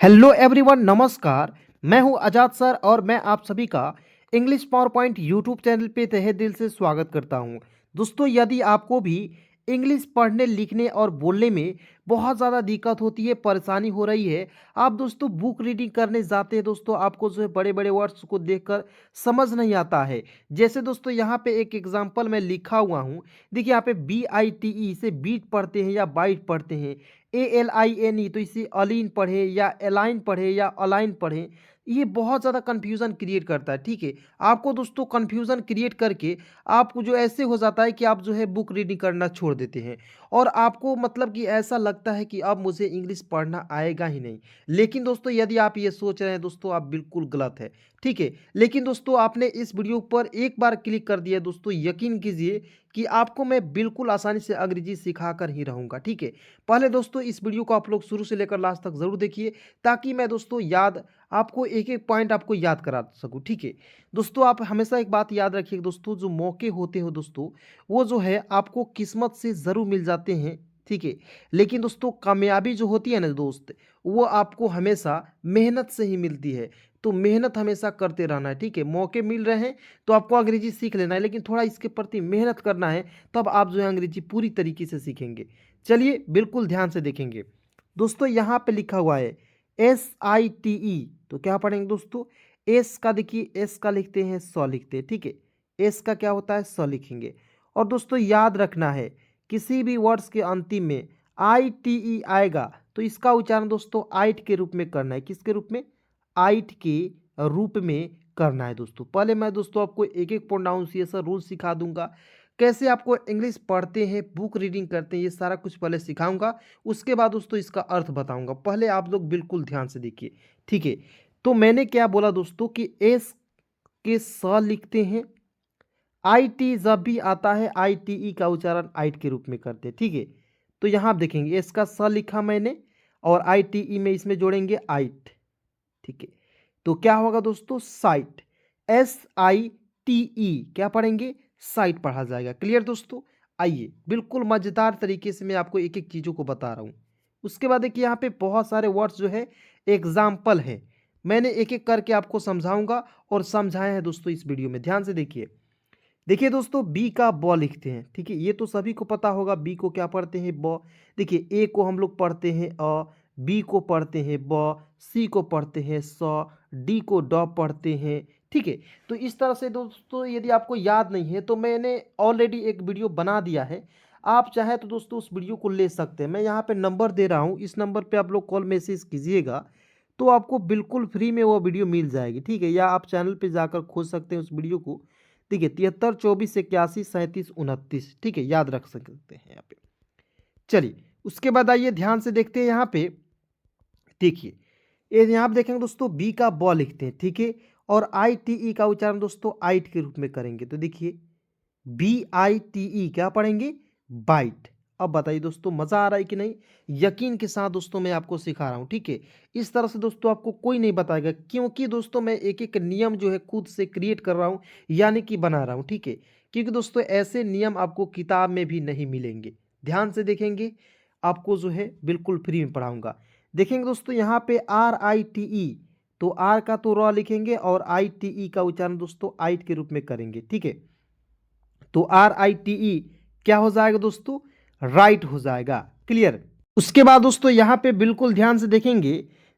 Hello everyone, नमस्कार। मैं हूं आजाद सर और मैं आप सभी का English power point YouTube channel पे तहे दिल से स्वागत करता हूं। दोस्तों, यदि आपको भी इंग्लिश पढ़ने लिखने और बोलने में बहुत ज़्यादा दिक्कत होती है, परेशानी हो रही है, आप दोस्तों बुक रीडिंग करने जाते हैं, दोस्तों आपको जो है बड़े बड़े वर्ड्स को देखकर समझ नहीं आता है। जैसे दोस्तों यहाँ पे एक एग्जांपल मैं लिखा हुआ हूँ। देखिए यहाँ पे BITE से बीट पढ़ते हैं या बाइट पढ़ते हैं। ALINE तो इसे अलीन पढ़े या एलाइन पढ़े या अलाइन पढ़े। ये बहुत ज़्यादा कन्फ्यूज़न क्रिएट करता है। ठीक है, आपको दोस्तों कन्फ्यूज़न क्रिएट करके आपको जो ऐसे हो जाता है कि आप जो है बुक रीडिंग करना छोड़ देते हैं और आपको मतलब कि ऐसा लगता है कि अब मुझे इंग्लिश पढ़ना आएगा ही नहीं। लेकिन दोस्तों यदि आप ये सोच रहे हैं दोस्तों, आप बिल्कुल गलत है। ठीक है, लेकिन दोस्तों आपने इस वीडियो पर एक बार क्लिक कर दिया दोस्तों, यकीन कीजिए कि आपको मैं बिल्कुल आसानी से अंग्रेजी सिखा कर ही रहूँगा। ठीक है, पहले दोस्तों इस वीडियो को आप लोग शुरू से लेकर लास्ट तक ज़रूर देखिए, ताकि मैं दोस्तों आपको एक एक पॉइंट आपको याद करा सकूँ। ठीक है दोस्तों, आप हमेशा एक बात याद रखिए दोस्तों, जो मौके होते हो दोस्तों, वो जो है आपको किस्मत से ज़रूर मिल जाते हैं। ठीक है, लेकिन दोस्तों कामयाबी जो होती है ना दोस्त, वो आपको हमेशा मेहनत से ही मिलती है। तो मेहनत हमेशा करते रहना है। ठीक है, मौके मिल रहे हैं तो आपको अंग्रेजी सीख लेना है, लेकिन थोड़ा इसके प्रति मेहनत करना है, तब आप जो है अंग्रेजी पूरी तरीके से सीखेंगे। चलिए बिल्कुल ध्यान से देखेंगे। दोस्तों यहाँ पे लिखा हुआ है SITE, तो क्या पढ़ेंगे दोस्तों? एस का देखिए, एस का लिखते हैं, स लिखते हैं। ठीक है, एस का क्या होता है, स लिखेंगे। और दोस्तों याद रखना है, किसी भी वर्ड्स के अंतिम में ITE आएगा तो इसका उच्चारण दोस्तों आइट के रूप में करना है। किसके रूप में? आइट के रूप में करना है दोस्तों। पहले मैं दोस्तों आपको एक एक प्रोनाउंसिएशन रूल सिखा दूंगा, कैसे आपको इंग्लिश पढ़ते हैं, बुक रीडिंग करते हैं, ये सारा कुछ पहले सिखाऊंगा। उसके बाद दोस्तों इसका अर्थ बताऊंगा। पहले आप लोग बिल्कुल ध्यान से देखिए। ठीक है, तो मैंने क्या बोला दोस्तों कि एस के स लिखते हैं, IT जब भी आता है ITE का उच्चारण आइट के रूप में करते हैं। ठीक है, तो यहाँ आप देखेंगे एस का स लिखा मैंने और ITE में इसमें जोड़ेंगे आइट। ठीक है, तो क्या होगा दोस्तों? साइट। SITE क्या पढ़ेंगे? साइट पढ़ा जाएगा। क्लियर दोस्तों? आइए बिल्कुल मजेदार तरीके से मैं आपको एक एक चीज़ों को बता रहा हूँ। उसके बाद देखिए यहाँ पे बहुत सारे वर्ड्स जो है एग्जाम्पल है, मैंने एक एक करके आपको समझाऊंगा और समझाए हैं दोस्तों इस वीडियो में। ध्यान से देखिए। देखिए दोस्तों, बी का ब लिखते हैं। ठीक है, ये तो सभी को पता होगा, बी को क्या पढ़ते हैं? ब। देखिए ए को हम लोग पढ़ते हैं अ, बी को पढ़ते हैं ब, सी को पढ़ते हैं स, डी को ड पढ़ते हैं। ठीक है, तो इस तरह से दोस्तों यदि आपको याद नहीं है तो मैंने ऑलरेडी एक वीडियो बना दिया है, आप चाहे तो दोस्तों उस वीडियो को ले सकते हैं। मैं यहाँ पे नंबर दे रहा हूँ, इस नंबर पे आप लोग कॉल मैसेज कीजिएगा तो आपको बिल्कुल फ्री में वो वीडियो मिल जाएगी। ठीक है, या आप चैनल पे जाकर खोज सकते हैं उस वीडियो को। देखिए 73 24 81 37 29। ठीक है, याद रख सकते हैं यहाँ पे। चलिए उसके बाद आइए ध्यान से देखते हैं। यहाँ पे देखिए, ये यहाँ आप देखेंगे दोस्तों, बी का ब लिखते हैं। ठीक है, और ITE का उच्चारण दोस्तों आइट के रूप में करेंगे। तो देखिए BITE क्या पढ़ेंगे? बाइट। अब बताइए दोस्तों, मजा आ रहा है कि नहीं? यकीन के साथ दोस्तों मैं आपको सिखा रहा हूं। ठीक है, इस तरह से दोस्तों आपको कोई नहीं बताएगा, क्योंकि दोस्तों मैं एक एक नियम जो है खुद से क्रिएट कर रहा हूं, यानी कि बना रहा हूं। ठीक है, क्योंकि दोस्तों ऐसे नियम आपको किताब में भी नहीं मिलेंगे। ध्यान से देखेंगे, आपको जो है बिल्कुल फ्री में पढ़ाऊंगा। देखेंगे दोस्तों यहाँ पे RITE, तो आर का तो र लिखेंगे और ITE का उच्चारण दोस्तों आइट के रूप में करेंगे। ठीक है, तो RITE क्या हो जाएगा दोस्तों? राइट हो जाएगा। क्लियर? उसके बाद दोस्तों यहाँ पे बिल्कुल ध्यान से देखेंगे।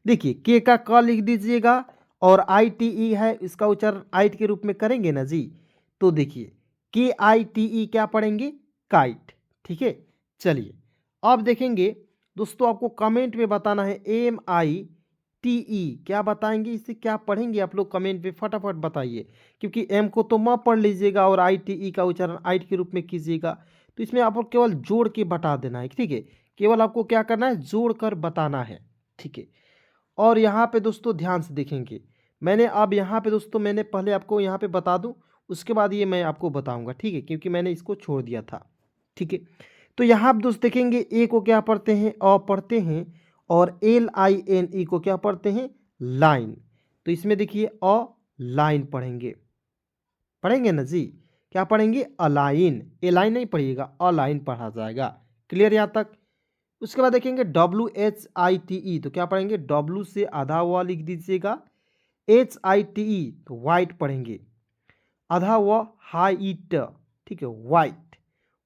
देखिए के का क लिख दीजिएगा और ITE है, इसका उच्चारण आइट के रूप में करेंगे ना जी। तो देखिए KITE क्या पढ़ेंगे? काइट। ठीक है, चलिए अब देखेंगे दोस्तों, आपको कमेंट में बताना है MITE क्या बताएंगे, इसे क्या पढ़ेंगे आप लोग कमेंट में फटाफट बताइए, क्योंकि एम को तो म पढ़ लीजिएगा और ITE का उच्चारण आइट के रूप में कीजिएगा। तो इसमें आपको केवल जोड़ के बता देना है। ठीक है, केवल आपको क्या करना है? जोड़ कर बताना है। ठीक है, और यहाँ पे दोस्तों ध्यान से देखेंगे, मैंने अब यहाँ पे दोस्तों मैंने पहले आपको यहाँ पे बता दूँ, उसके बाद ये मैं आपको बताऊँगा। ठीक है, क्योंकि मैंने इसको छोड़ दिया था। ठीक है, तो यहाँ आप दोस्त देखेंगे ए को क्या पढ़ते हैं? अ पढ़ते हैं, और LINE को क्या पढ़ते हैं? लाइन। तो इसमें देखिए अ लाइन पढ़ेंगे, पढ़ेंगे ना जी। क्या पढ़ेंगे? अलाइन। ए लाइन नहीं पढ़िएगा, अलाइन पढ़ा जाएगा। क्लियर यहाँ तक? उसके बाद देखेंगे WHITE, तो क्या पढ़ेंगे, W से आधा व लिख दीजिएगा, HITE तो वाइट पढ़ेंगे, आधा व हाइट, ठीक है, वाइट।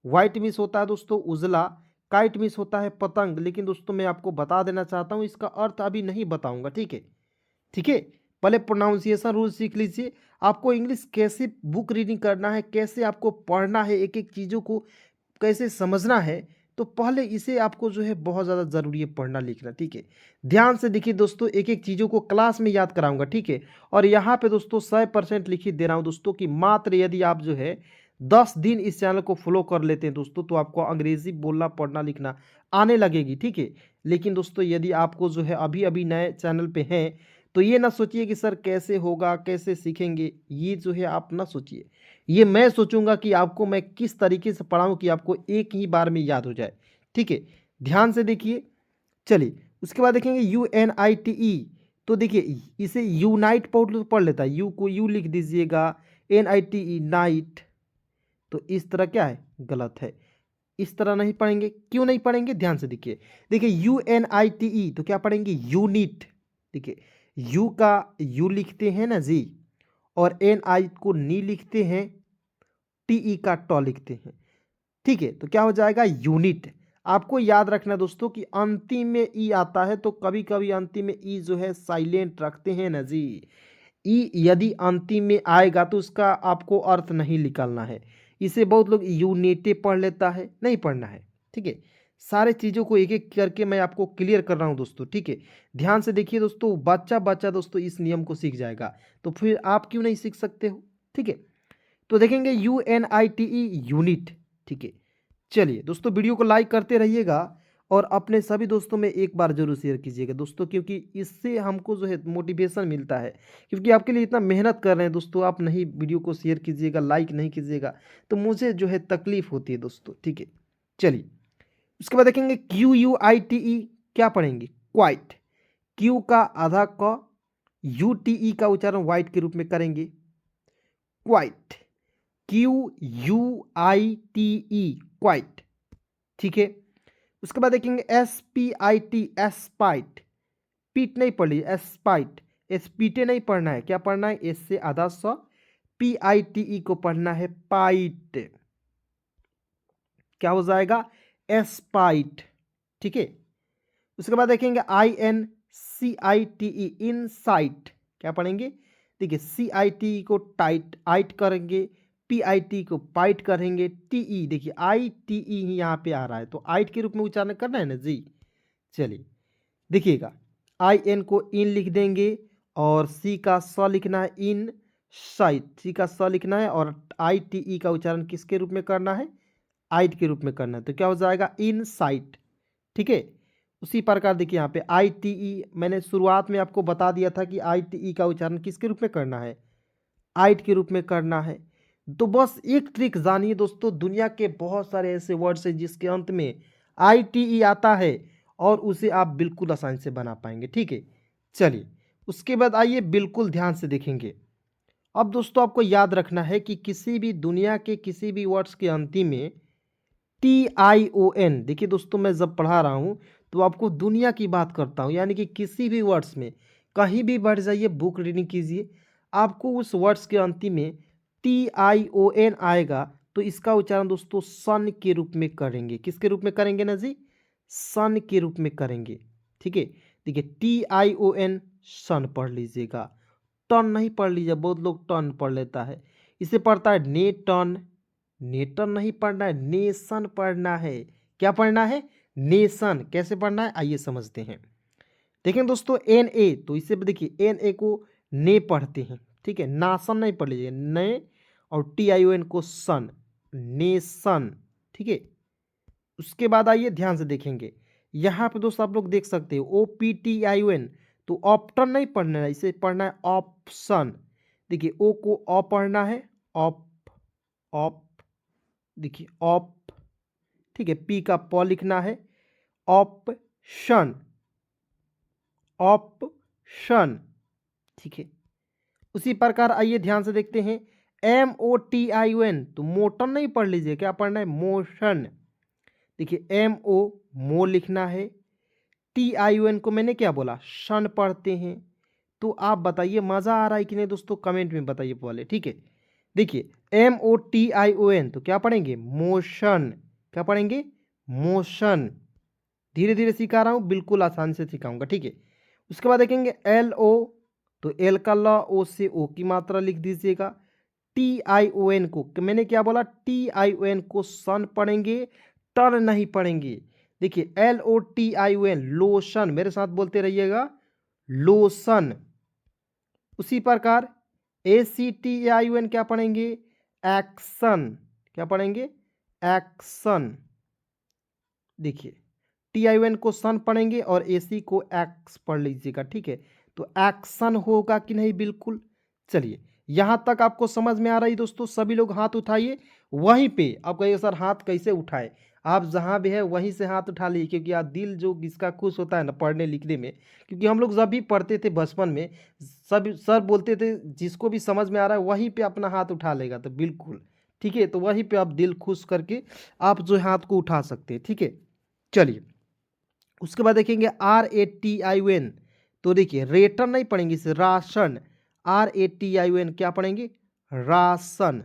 वाइट मिस होता है दोस्तों उजला, काइट मिस होता है पतंग, लेकिन दोस्तों मैं आपको बता देना चाहता हूँ इसका अर्थ अभी नहीं बताऊंगा, ठीक है, ठीक है। पहले प्रोनाउंसिएशन रूल सीख लीजिए। आपको इंग्लिश कैसे बुक रीडिंग करना है, कैसे आपको पढ़ना है, एक एक चीज़ों को कैसे समझना है, तो पहले इसे आपको जो है बहुत ज़्यादा ज़रूरी है पढ़ना लिखना, ठीक है। ध्यान से देखिए दोस्तों, एक एक चीज़ों को क्लास में याद कराऊंगा, ठीक है। और यहाँ पे दोस्तों 100% लिखित दे रहा हूँ दोस्तों कि मात्र यदि आप जो है 10 दिन इस चैनल को फॉलो कर लेते हैं दोस्तों, तो आपको अंग्रेजी बोलना पढ़ना लिखना आने लगेगी, ठीक है। लेकिन दोस्तों यदि आपको जो है अभी अभी नए चैनल पे हैं, तो ये ना सोचिए कि सर कैसे होगा, कैसे सीखेंगे, ये जो है आप ना सोचिए। ये मैं सोचूंगा कि आपको मैं किस तरीके से पढ़ाऊं कि आपको एक ही बार में याद हो जाए, ठीक है। ध्यान से देखिए, चलिए उसके बाद देखेंगे UNITE, तो देखिए इसे यूनाइट पढ़ लेता है, यू को यू लिख दीजिएगा, NITE नाइट, तो इस तरह क्या है, गलत है, इस तरह नहीं पढ़ेंगे। क्यों नहीं पढ़ेंगे, ध्यान से देखिए, देखिए UNITE तो क्या पढ़ेंगे, यूनिट, देखिए यू का यू लिखते हैं ना जी, और NI को नी लिखते हैं, TE का ट लिखते हैं, ठीक है। तो क्या हो जाएगा, यूनिट। आपको याद रखना दोस्तों कि अंतिम में ई आता है, तो कभी कभी अंतिम में ई जो है साइलेंट रखते हैं ना जी। ई यदि अंतिम में आएगा तो उसका आपको अर्थ नहीं निकालना है। इसे बहुत लोग यूनिटे पढ़ लेता है, नहीं पढ़ना है, ठीक है। सारे चीज़ों को एक एक करके मैं आपको क्लियर कर रहा हूँ दोस्तों, ठीक है। ध्यान से देखिए दोस्तों, बच्चा बच्चा दोस्तों इस नियम को सीख जाएगा, तो फिर आप क्यों नहीं सीख सकते हो, ठीक है। तो देखेंगे UNITE यूनिट, ठीक है। चलिए दोस्तों, वीडियो को लाइक करते रहिएगा और अपने सभी दोस्तों में एक बार जरूर शेयर कीजिएगा दोस्तों, क्योंकि इससे हमको जो है मोटिवेशन मिलता है, क्योंकि आपके लिए इतना मेहनत कर रहे हैं दोस्तों, आप नहीं वीडियो को शेयर कीजिएगा, लाइक नहीं कीजिएगा, तो मुझे जो है तकलीफ होती है दोस्तों, ठीक है। चलिए उसके बाद देखेंगे QUITE, क्या पढ़ेंगे, क्वाइट, क्यू का आधा क, UTE का उच्चारण वाइट के रूप में करेंगे, क्वाइट, QUITE क्वाइट, ठीक है। उसके बाद देखेंगे SPIT एस्पाइट, पीट नहीं पढ़ लीजिए, एस्पाइट, एसपीटे नहीं पढ़ना है, क्या पढ़ना है, एस से आधा स, PITE को पढ़ना है पाइट, क्या हो जाएगा, एस्पाइट, ठीक है। उसके बाद देखेंगे INCITE इनसाइट, क्या पढ़ेंगे, देखिए CITE को टाइट आइट करेंगे, PIT को पाइट करेंगे, TE देखिए ITE ही यहाँ पे आ रहा है, तो आइट के रूप में उच्चारण करना है ना जी। चलिए देखिएगा, IN को इन लिख देंगे, और C का स लिखना है, इन साइट, C का स लिखना है, और ITE का उच्चारण किसके रूप में करना है, आइट के रूप में करना है, तो क्या हो जाएगा, इन साइट, ठीक है। उसी प्रकार देखिए यहाँ पे ITE, मैंने शुरुआत में आपको बता दिया था कि ITE का उच्चारण किसके रूप में करना है, आइट के रूप में करना है। तो बस एक ट्रिक जानिए दोस्तों, दुनिया के बहुत सारे ऐसे वर्ड्स हैं जिसके अंत में ITE आता है, और उसे आप बिल्कुल आसानी से बना पाएंगे, ठीक है। चलिए उसके बाद आइए बिल्कुल ध्यान से देखेंगे। अब दोस्तों आपको याद रखना है कि किसी भी दुनिया के किसी भी वर्ड्स के अंतिम में TION, देखिए दोस्तों मैं जब पढ़ा रहा हूँ तो आपको दुनिया की बात करता हूँ, यानी कि किसी भी वर्ड्स में कहीं भी बढ़ जाइए, बुक रीडिंग कीजिए, आपको उस वर्ड्स के अंतिम में TION आएगा, तो इसका उच्चारण दोस्तों सन के रूप में करेंगे, किसके रूप में करेंगे ना जी, सन के रूप में करेंगे, ठीक है। देखिए TION सन पढ़ लीजिएगा, टन नहीं पढ़ लीजिए, बहुत लोग टन पढ़ लेता है, इसे पढ़ता है नेटन, नेटन नहीं पढ़ना है, नेशन पढ़ना है, क्या पढ़ना है, नेशन, कैसे पढ़ना है आइए समझते हैं। देखें दोस्तों NA, तो इसे देखिए NA को ने पढ़ते हैं, ठीक है, नासन नहीं पढ़ लीजिए, ने, और TION को सन, नेशन, ठीक है। उसके बाद आइए ध्यान से देखेंगे, यहाँ पे दोस्तों आप लोग देख सकते हो OPTION, तो ऑप्टन नहीं पढ़ना है, इसे पढ़ना है ऑप्शन, देखिए ओ को अ पढ़ना है, ऑप, ऑप, देखिए ऑप, ठीक है, पी का प लिखना है, ऑप्शन, ऑप्शन, ठीक है। उसी प्रकार आइए ध्यान से देखते हैं MOTION, तो मोटन नहीं पढ़ लीजिए, क्या पढ़ना है, मोशन, देखिए MO मो लिखना है। TION को मैंने क्या बोला, शन पढ़ते हैं। तो आप बताइए मज़ा आ रहा है कि नहीं दोस्तों, कमेंट में बताइए पहले, ठीक है। देखिए MOTION तो क्या पढ़ेंगे, मोशन। क्या पढ़ेंगे, मोशन। धीरे धीरे सिखा रहा हूँ, बिल्कुल आसानी से सिखाऊंगा, ठीक है। उसके बाद देखेंगे LO, तो एल का ल, ओ से ओ की मात्रा लिख दीजिएगा। TION को मैंने क्या बोला, TION को सन पढ़ेंगे, टर्न नहीं पढ़ेंगे। देखिए LOTION लोशन, मेरे साथ बोलते रहिएगा, लोशन। उसी प्रकार ACTION क्या पढ़ेंगे, एक्शन। क्या पढ़ेंगे, एक्शन। देखिए TION को सन पढ़ेंगे और AC को एक्स पढ़ लीजिएगा, ठीक है। तो एक्शन होगा कि नहीं, बिल्कुल। चलिए यहां तक आपको समझ में आ रही दोस्तों, सभी लोग हाथ उठाइए। वहीं पे आप कहिए सर हाथ कैसे उठाए, आप जहां भी है वहीं से हाथ उठा लीजिए, क्योंकि आप दिल जो जिसका खुश होता है ना पढ़ने लिखने में, क्योंकि हम लोग जब भी पढ़ते थे बचपन में, सब सर बोलते थे जिसको भी समझ में आ रहा है वहीं पे अपना हाथ उठा लेगा, तो बिल्कुल ठीक है। तो वहीं पे आप दिल खुश करके आप जो हाथ को उठा सकते हैं, ठीक है। चलिए उसके बाद देखेंगे RATION, तो देखिए रेटन नहीं पढ़ेंगे, इसे राशन। RATION क्या पढ़ेंगे, राशन,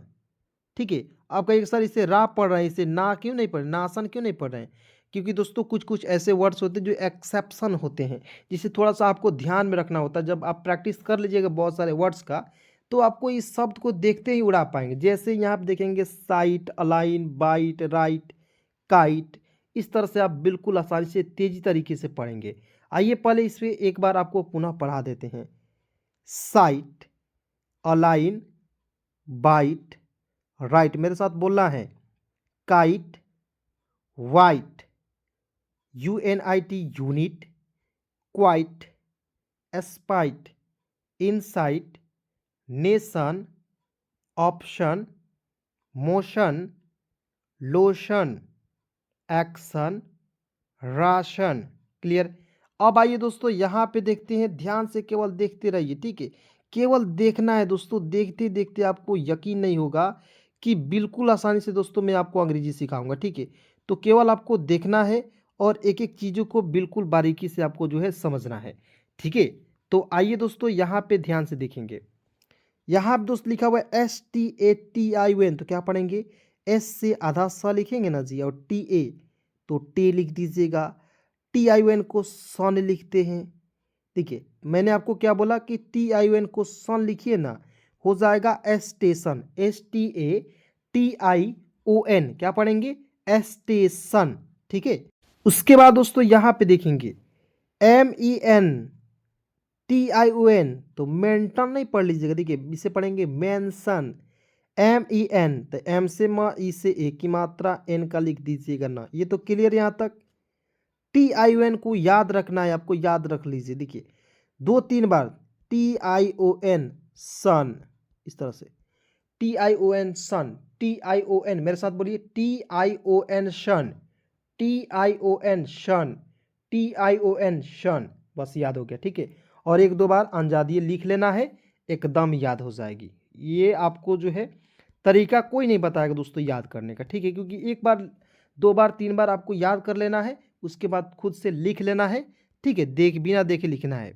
ठीक है। आप कहेंगे सर इसे रा पढ़ रहे हैं, इसे ना क्यों नहीं पढ़ रहे, नासन क्यों नहीं पढ़ रहे हैं, क्योंकि दोस्तों कुछ कुछ ऐसे वर्ड्स होते हैं जो एक्सेप्शन होते हैं, जिसे थोड़ा सा आपको ध्यान में रखना होता है। जब आप प्रैक्टिस कर लीजिएगा बहुत सारे वर्ड्स का, तो आपको इस शब्द को देखते ही उड़ा पाएंगे। जैसे यहाँ आप देखेंगे site, align, bite, right, kite, इस तरह से आप बिल्कुल आसानी से तेजी तरीके से पढ़ेंगे। आइए पहले इस पे एक बार आपको पुनः पढ़ा देते हैं। साइट, अलाइन, बाइट, राइट, मेरे साथ बोलना है। Kite, white, UNIT unit, quite, spite, insight, nation, option, motion, lotion, action, ration. Clear. अब आइए दोस्तों यहाँ पे देखते हैं, ध्यान से केवल देखते रहिए, ठीक है। केवल देखना है दोस्तों, देखते देखते आपको यकीन नहीं होगा कि बिल्कुल आसानी से दोस्तों मैं आपको अंग्रेजी सिखाऊंगा, ठीक है। तो केवल आपको देखना है और एक एक चीज़ों को बिल्कुल बारीकी से आपको जो है समझना है, ठीक है। तो आइए दोस्तों यहाँ पे ध्यान से देखेंगे। यहाँ पे दोस्त लिखा हुआ है STATION, तो क्या पढ़ेंगे, एस से आधा सा लिखेंगे ना जी, और TA तो टे लिख दीजिएगा। TION को सन लिखते हैं। देखिए मैंने आपको क्या बोला कि TION को सन लिखिए ना, हो जाएगा स्टेशन, STATION, क्या पढ़ेंगे, स्टेशन, ठीक है। उसके बाद दोस्तों यहाँ पे देखेंगे MENTION, तो मेंटन नहीं पढ़ लीजिएगा, देखिए इसे पढ़ेंगे मेंशन। MEN, तो एम से म, ई से ए की मात्रा, एन का लिख दीजिएगा ना। ये तो क्लियर यहाँ तक। TION को याद रखना है आपको, याद रख लीजिए। देखिए 2-3 बार TION सन, इस तरह से TION सन, TION, मेरे साथ बोलिए TION शन, TION शन, TION शन, बस याद हो गया, ठीक है। और 1-2 बार अंजादिए लिख लेना है, एकदम याद हो जाएगी। ये आपको जो है तरीका कोई नहीं बताएगा दोस्तों याद करने का, ठीक है। क्योंकि 1 बार 2 बार 3 बार आपको याद कर लेना है, उसके बाद खुद से लिख लेना है, ठीक है। बिना देखे लिखना है,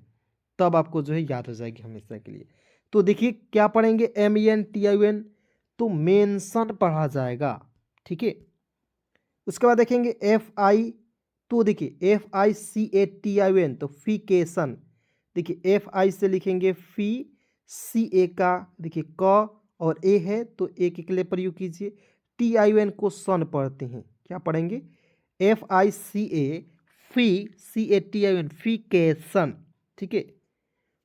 तब आपको जो है याद हो जाएगी हमेशा के लिए। तो देखिए क्या पढ़ेंगे, MENTION, तो मेंशन पढ़ा जाएगा, ठीक है। उसके बाद देखेंगे FI, तो देखिए FICATION, तो फिकेशन। देखिए FI से लिखेंगे फी, CA का देखिए क और ए है तो एक के लिए प्रयोग कीजिए। TION को सन पढ़ते हैं, क्या पढ़ेंगे, FICA, फी, CATION, फिकेशन, ठीक है।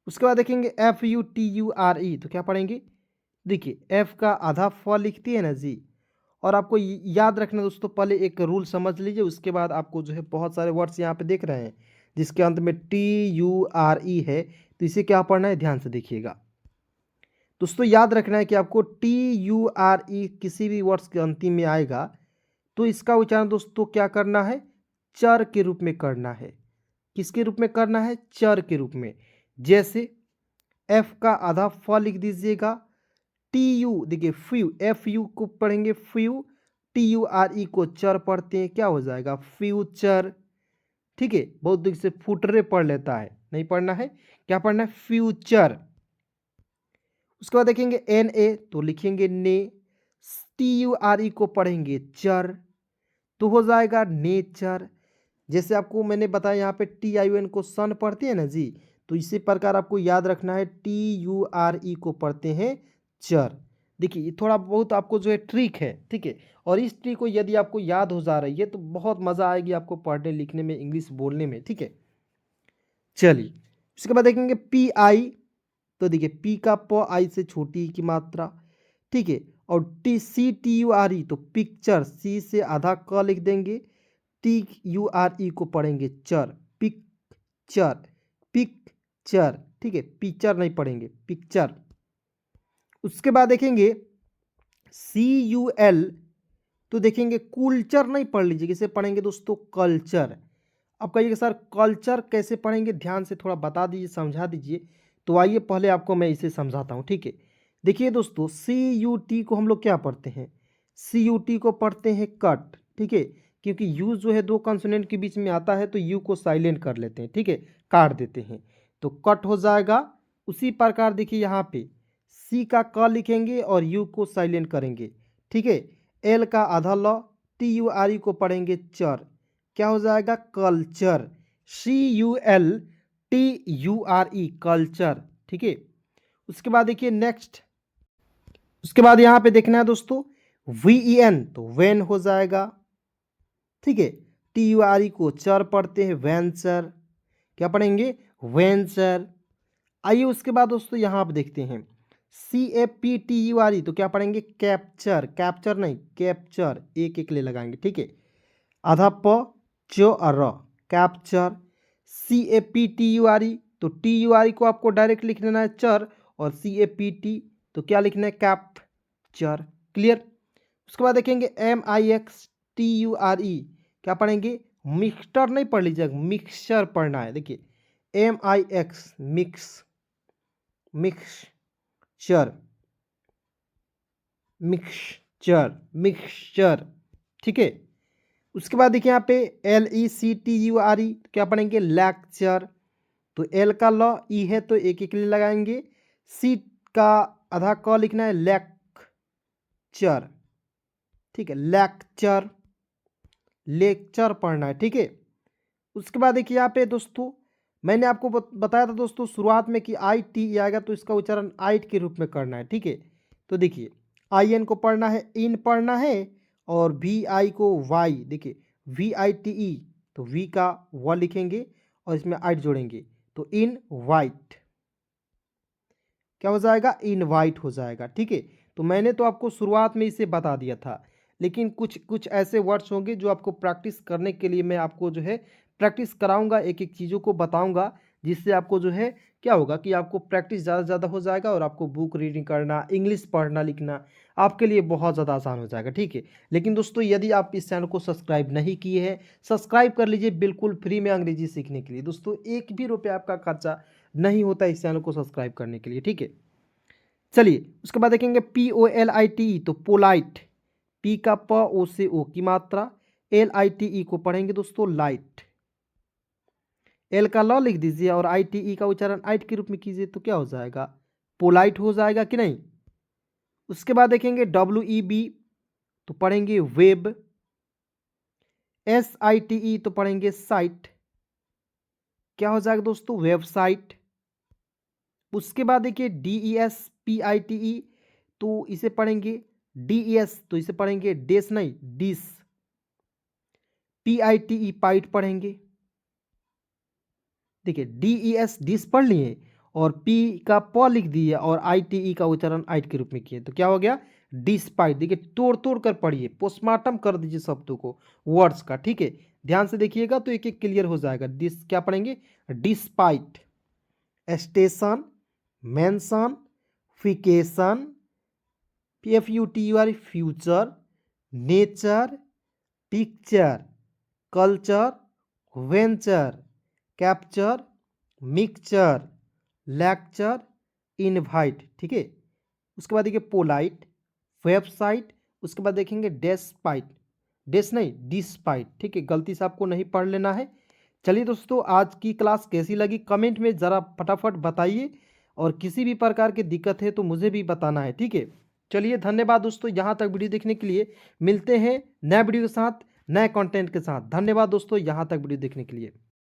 उसके बाद देखेंगे FUTURE, तो क्या पढ़ेंगे, देखिए F का आधा फ लिखती है ना जी। और आपको याद रखना दोस्तों, पहले एक रूल समझ लीजिए, उसके बाद आपको जो है बहुत सारे वर्ड्स यहाँ पे देख रहे हैं जिसके अंत में TURE है, तो इसे क्या पढ़ना है, ध्यान से देखिएगा दोस्तों। याद रखना है कि आपको TURE किसी भी वर्ड्स के अंतिम में आएगा तो इसका उच्चारण दोस्तों क्या करना है, चर के रूप में करना है। किसके रूप में करना है, चर के रूप में। जैसे F का आधा फ लिख दीजिएगा, TU, देखिए फ्यू, FU को पढ़ेंगे फ्यू, TURE को चर पढ़ते हैं, क्या हो जाएगा फ्यूचर। ठीक है, बहुत दिख से फुटरे पढ़ लेता है, नहीं पढ़ना है, क्या पढ़ना है फ्यूचर। उसके बाद देखेंगे NA तो लिखेंगे ने, TURE को पढ़ेंगे चर तो हो जाएगा नेचर। जैसे आपको मैंने बताया यहाँ पे TION को सन पढ़ते हैं ना जी, तो इसी प्रकार आपको याद रखना है TURE को पढ़ते हैं चर। देखिए ये थोड़ा बहुत आपको जो है ट्रिक है, ठीक है, और इस ट्रिक को यदि आपको याद हो जा रही है तो बहुत मज़ा आएगी आपको पढ़ने लिखने में, इंग्लिश बोलने में, ठीक है। चलिए उसके बाद देखेंगे PI तो देखिए पी का प आई से छोटी की मात्रा, ठीक है, और TCTURE तो पिक्चर, सी से आधा क लिख देंगे, TURE को पढ़ेंगे चर, पिक्चर, पिक्चर, ठीक है, पिक्चर नहीं पढ़ेंगे पिक्चर। उसके बाद देखेंगे CUL तो देखेंगे कुलचर नहीं पढ़ लीजिए, इसे पढ़ेंगे दोस्तों कल्चर। अब कहिएगा सर कल्चर कैसे पढ़ेंगे, ध्यान से थोड़ा बता दीजिए, समझा दीजिए। तो आइए पहले आपको मैं इसे समझाता हूँ, ठीक है। देखिए दोस्तों CUT को हम लोग क्या पढ़ते हैं, CUT को पढ़ते हैं कट, ठीक है, क्योंकि यू जो है दो कंसोनेंट के बीच में आता है तो यू को साइलेंट कर लेते हैं, ठीक है, काट देते हैं तो कट हो जाएगा। उसी प्रकार देखिए यहाँ पे सी का क लिखेंगे और यू को साइलेंट करेंगे, ठीक है, एल का आधा ल, TURE को पढ़ेंगे चर, क्या हो जाएगा कल्चर, CULTURE कल्चर, ठीक है। उसके बाद देखिए नेक्स्ट, उसके बाद यहाँ पे देखना है दोस्तों VEN तो वैन हो जाएगा, ठीक है, TURE को चर पढ़ते हैं वेंचर, क्या पढ़ेंगे वेंचर। आइए उसके बाद दोस्तों यहाँ आप देखते हैं CAPTURE तो क्या पढ़ेंगे कैप्चर, कैप्चर नहीं कैप्चर, एक एक ले लगाएंगे, ठीक है, आधा प च और र, कैप्चर। CAPTURE तो TURE को आपको डायरेक्ट लिख लेना है चर, और CAPT तो क्या लिखना है कैप्चर, क्लियर। उसके बाद देखेंगे MIXTURE क्या पढ़ेंगे मिक्सचर नहीं पढ़ लीजिएगा, मिक्सचर पढ़ना है। देखिए MIX mix, mixture, mixture, mixture, ठीक है। उसके बाद देखिए यहाँ पे LECTURE क्या पढ़ेंगे लेक्चर, तो एल का ल ई है तो एक एक लगाएंगे, सी का आधा क लिखना है लेक्चर, ठीक है, लेक्चर, लेक्चर पढ़ना है, ठीक है। उसके बाद देखिए यहाँ पे दोस्तों मैंने आपको बताया था दोस्तों शुरुआत में कि IT आएगा तो इसका उच्चारण आइट के रूप में करना है, ठीक है। तो देखिए IN को पढ़ना है इन पढ़ना है, और VI को वाई, देखिए VITE तो V का व लिखेंगे और इसमें आइट जोड़ेंगे तो इन वाइट, क्या हो जाएगा इन वाइट हो जाएगा, ठीक है। तो मैंने तो आपको शुरुआत में इसे बता दिया था, लेकिन कुछ कुछ ऐसे वर्ड्स होंगे जो आपको प्रैक्टिस करने के लिए मैं आपको जो है प्रैक्टिस कराऊंगा, एक एक चीज़ों को बताऊंगा, जिससे आपको जो है क्या होगा कि आपको प्रैक्टिस ज़्यादा से ज़्यादा हो जाएगा और आपको बुक रीडिंग करना, इंग्लिश पढ़ना लिखना आपके लिए बहुत ज़्यादा आसान हो जाएगा, ठीक है। लेकिन दोस्तों यदि आप इस चैनल को सब्सक्राइब नहीं किए हैं, सब्सक्राइब कर लीजिए, बिल्कुल फ्री में अंग्रेजी सीखने के लिए। दोस्तों एक भी रुपया आपका खर्चा नहीं होता इस चैनल को सब्सक्राइब करने के लिए, ठीक है। चलिए उसके बाद देखेंगे POLITE तो पोलाइट, पी का प ओ से ओ की मात्रा, LITE को पढ़ेंगे दोस्तों लाइट, एल का ल लिख दीजिए और ITE का उच्चारण आइट के रूप में कीजिए तो क्या हो जाएगा पोलाइट हो जाएगा कि नहीं। उसके बाद देखेंगे WEB तो पढ़ेंगे वेब, SITE तो पढ़ेंगे साइट, क्या हो जाएगा दोस्तों वेबसाइट। उसके बाद देखिए DESPITE तो इसे पढ़ेंगे DES तो इसे पढ़ेंगे डेस नहीं डिस, PITE पाइट पढ़ेंगे, देखिए DES डिस पढ़ लिए और P का प लिख दिए और ITE का उच्चारण आइट के रूप में किए तो क्या हो गया डिस्पाइट। देखिए तोड़ तोड़ कर पढ़िए, पोस्टमार्टम कर दीजिए शब्दों को वर्ड्स का, ठीक है, ध्यान से देखिएगा तो एक एक क्लियर हो जाएगा। डिस क्या पढ़ेंगे डिस्पाइट, स्टेशन, मेंशन, फिकेशन, FUTURE future, nature, picture, culture, venture, capture, mixture, lecture, invite, ठीक है। उसके बाद देखिए पोलाइट, वेबसाइट, उसके बाद देखेंगे डेस्पाइट, डेस नहीं, डिस्पाइट, ठीक है, गलती से आपको नहीं पढ़ लेना है। चलिए दोस्तों, आज की क्लास कैसी लगी कमेंट में ज़रा फटाफट बताइए, और किसी भी प्रकार की दिक्कत है तो मुझे भी बताना है, ठीक है। चलिए धन्यवाद दोस्तों, यहाँ तक वीडियो देखने के लिए। मिलते हैं नए वीडियो के साथ, नए कंटेंट के साथ। धन्यवाद दोस्तों, यहाँ तक वीडियो देखने के लिए।